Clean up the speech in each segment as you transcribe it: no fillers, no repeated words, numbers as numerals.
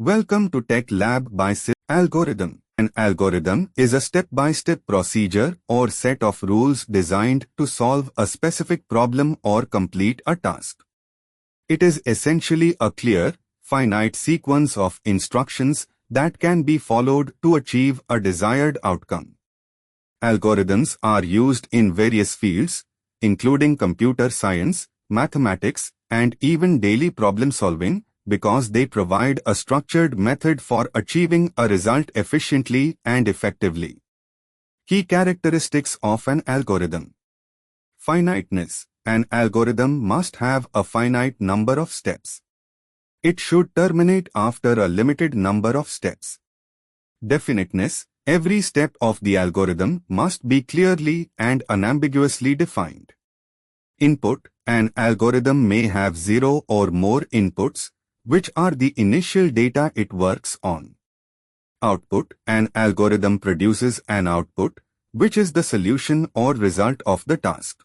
Welcome to Tech Lab by SIP. Algorithm. An algorithm is a step-by-step procedure or set of rules designed to solve a specific problem or complete a task. It is essentially a clear, finite sequence of instructions that can be followed to achieve a desired outcome. Algorithms are used in various fields, including computer science, mathematics, and even daily problem solving, because they provide a structured method for achieving a result efficiently and effectively. Key characteristics of an algorithm. Finiteness. An algorithm must have a finite number of steps. It should terminate after a limited number of steps. Definiteness. Every step of the algorithm must be clearly and unambiguously defined. Input. An algorithm may have 0 or more inputs, which are the initial data it works on. Output. An algorithm produces an output, which is the solution or result of the task.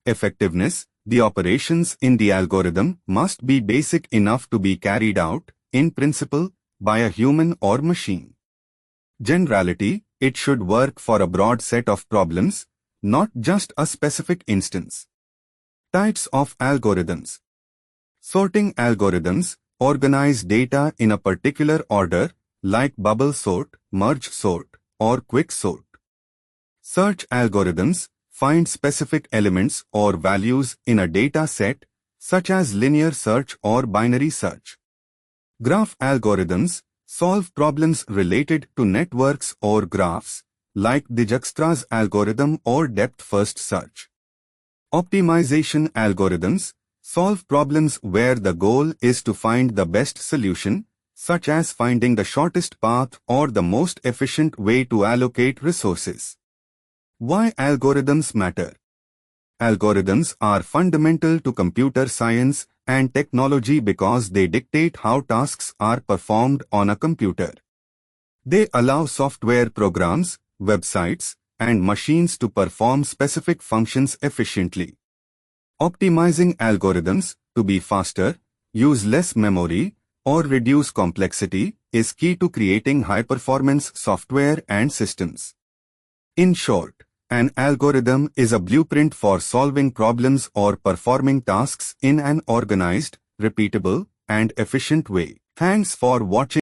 Effectiveness. The operations in the algorithm must be basic enough to be carried out, in principle, by a human or machine. Generality. It should work for a broad set of problems, not just a specific instance. Types of algorithms. Sorting algorithms organize data in a particular order, like bubble sort, merge sort, or quicksort. Search algorithms find specific elements or values in a data set, such as linear search or binary search. Graph algorithms solve problems related to networks or graphs, like Dijkstra's algorithm or depth-first search. Optimization algorithms solve problems where the goal is to find the best solution, such as finding the shortest path or the most efficient way to allocate resources. Why algorithms matter? Algorithms are fundamental to computer science and technology because they dictate how tasks are performed on a computer. They allow software programs, websites, and machines to perform specific functions efficiently. Optimizing algorithms to be faster, use less memory, or reduce complexity is key to creating high-performance software and systems. In short, an algorithm is a blueprint for solving problems or performing tasks in an organized, repeatable, and efficient way. Thanks for watching.